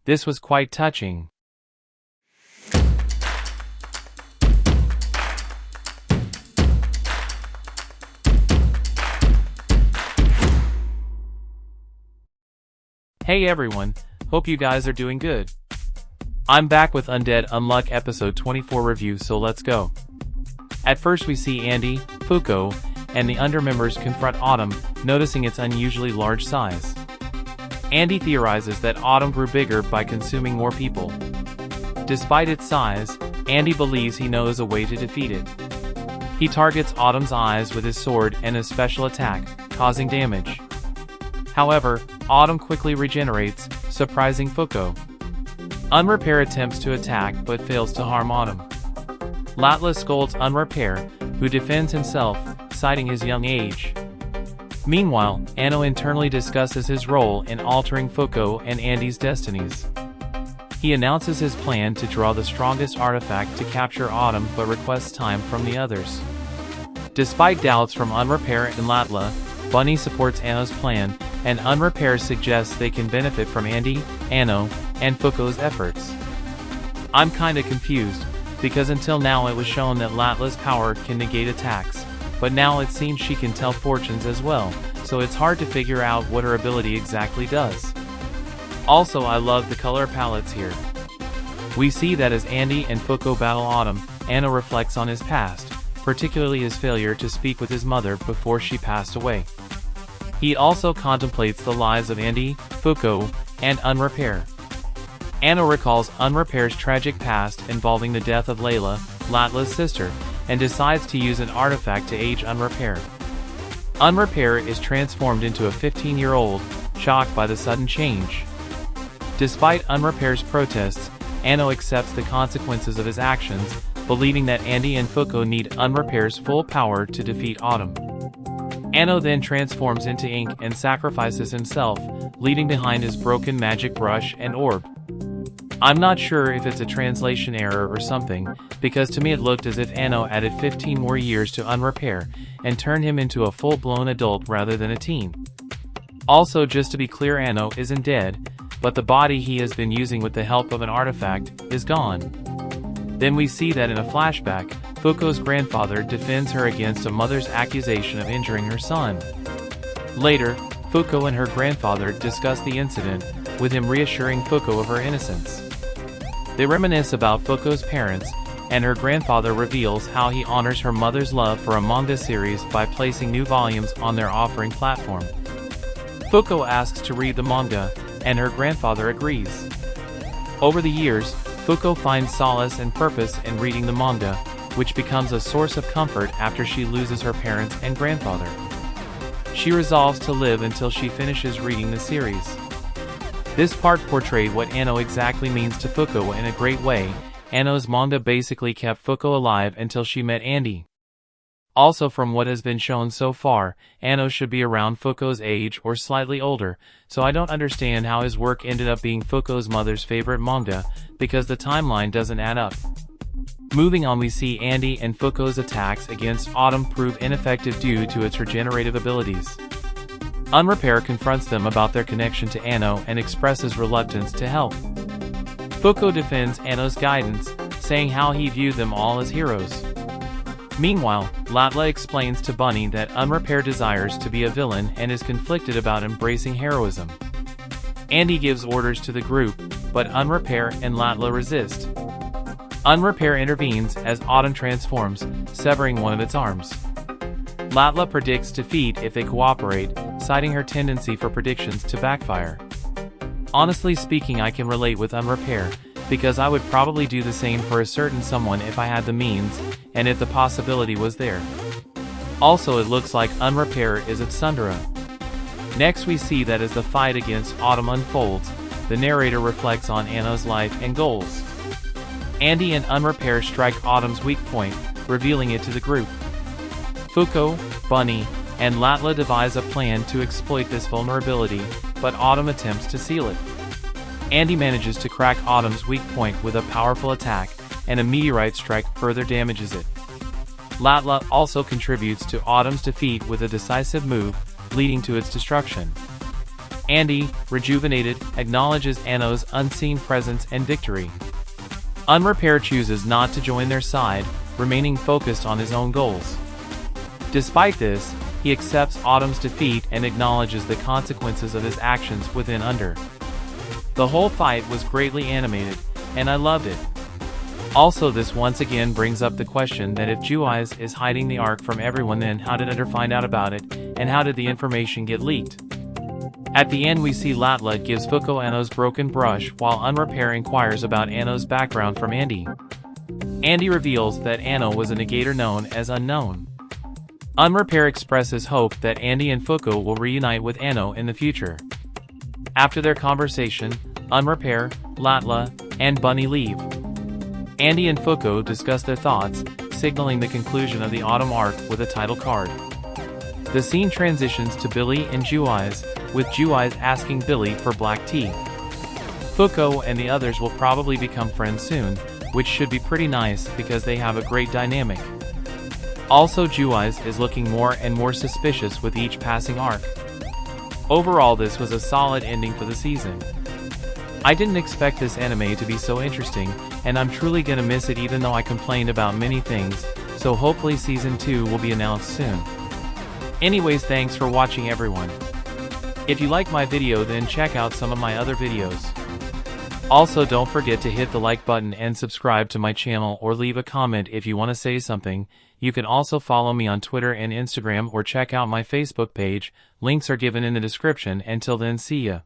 This was quite touching. Hey everyone, hope you guys are doing good. I'm back with Undead Unluck episode 24 review, so let's go. At first we see Andy, Fuko, and the Undermembers confront Autumn, noticing its unusually large size. Andy theorizes that Autumn grew bigger by consuming more people. Despite its size, Andy believes he knows a way to defeat it. He targets Autumn's eyes with his sword and a special attack, causing damage. However, Autumn quickly regenerates, surprising Fuko. Unrepair attempts to attack but fails to harm Autumn. Latla scolds Unrepair, who defends himself, citing his young age. Meanwhile, Anno internally discusses his role in altering Fuko and Andy's destinies. He announces his plan to draw the strongest artifact to capture Autumn but requests time from the others. Despite doubts from Unrepair and Latla, Bunny supports Anno's plan, and Unrepair suggests they can benefit from Andy, Anno, and Fuko's efforts. I'm kinda confused, because until now it was shown that Latla's power can negate attacks, but now it seems she can tell fortunes as well, so it's hard to figure out what her ability exactly does. Also, I love the color palettes here. We see that as Andy and Fuko battle Autumn, Anno reflects on his past, particularly his failure to speak with his mother before she passed away. He also contemplates the lives of Andy, Fuko, and Unrepair. Anno recalls Unrepair's tragic past involving the death of Layla, Latla's sister, and decides to use an artifact to age Unrepair. Unrepair is transformed into a 15-year-old, shocked by the sudden change. Despite Unrepair's protests, Anno accepts the consequences of his actions, believing that Andy and Fuko need Unrepair's full power to defeat Autumn. Anno then transforms into ink and sacrifices himself, leaving behind his broken magic brush and orb. I'm not sure if it's a translation error or something, because to me it looked as if Anno added 15 more years to Unrepair, and turned him into a full-blown adult rather than a teen. Also, just to be clear, Anno isn't dead, but the body he has been using with the help of an artifact is gone. Then we see that in a flashback, Fuko's grandfather defends her against a mother's accusation of injuring her son. Later, Fuko and her grandfather discuss the incident, with him reassuring Fuko of her innocence. They reminisce about Fuko's parents, and her grandfather reveals how he honors her mother's love for a manga series by placing new volumes on their offering platform. Fuko asks to read the manga, and her grandfather agrees. Over the years, Fuko finds solace and purpose in reading the manga, which becomes a source of comfort after she loses her parents and grandfather. She resolves to live until she finishes reading the series. This part portrayed what Anno exactly means to Fuko in a great way. Anno's manga basically kept Fuko alive until she met Andy. Also, from what has been shown so far, Anno should be around Fuko's age or slightly older, so I don't understand how his work ended up being Fuko's mother's favorite manga, because the timeline doesn't add up. Moving on, we see Andy and Fuko's attacks against Autumn prove ineffective due to its regenerative abilities. Unrepair confronts them about their connection to Anno and expresses reluctance to help. Fuko defends Anno's guidance, saying how he viewed them all as heroes. Meanwhile, Latla explains to Bunny that Unrepair desires to be a villain and is conflicted about embracing heroism. Andy gives orders to the group, but Unrepair and Latla resist. Unrepair intervenes as Autumn transforms, severing one of its arms. Latla predicts defeat if they cooperate, citing her tendency for predictions to backfire. Honestly speaking, I can relate with Unrepair, because I would probably do the same for a certain someone if I had the means, and if the possibility was there. Also, it looks like Unrepair is at Sundara. Next we see that as the fight against Autumn unfolds, the narrator reflects on Anno's life and goals. Andy and Unrepair strike Autumn's weak point, revealing it to the group. Fuko, Bunny, and Latla devise a plan to exploit this vulnerability, but Autumn attempts to seal it. Andy manages to crack Autumn's weak point with a powerful attack, and a meteorite strike further damages it. Latla also contributes to Autumn's defeat with a decisive move, leading to its destruction. Andy, rejuvenated, acknowledges Anno's unseen presence and victory. Unrepair chooses not to join their side, remaining focused on his own goals. Despite this, he accepts Autumn's defeat and acknowledges the consequences of his actions within Under. The whole fight was greatly animated, and I loved it. Also, this once again brings up the question that if Juice is hiding the arc from everyone, then how did Under find out about it, and how did the information get leaked? At the end we see Latla gives Fuko Anno's broken brush while Unrepair inquires about Anno's background from Andy. Andy reveals that Anno was a negator known as Unknown. Unrepair expresses hope that Andy and Fuko will reunite with Anno in the future. After their conversation, Unrepair, Latla, and Bunny leave. Andy and Fuko discuss their thoughts, signaling the conclusion of the Autumn arc with a title card. The scene transitions to Billy and Juice, with Juice asking Billy for black tea. Fuko and the others will probably become friends soon, which should be pretty nice because they have a great dynamic. Also, Juice is looking more and more suspicious with each passing arc. Overall, this was a solid ending for the season. I didn't expect this anime to be so interesting, and I'm truly gonna miss it even though I complained about many things, so hopefully season 2 will be announced soon. Anyways, thanks for watching everyone. If you like my video, then check out some of my other videos. Also, don't forget to hit the like button and subscribe to my channel, or leave a comment if you want to say something. You can also follow me on Twitter and Instagram, or check out my Facebook page. Links are given in the description. Until then, see ya.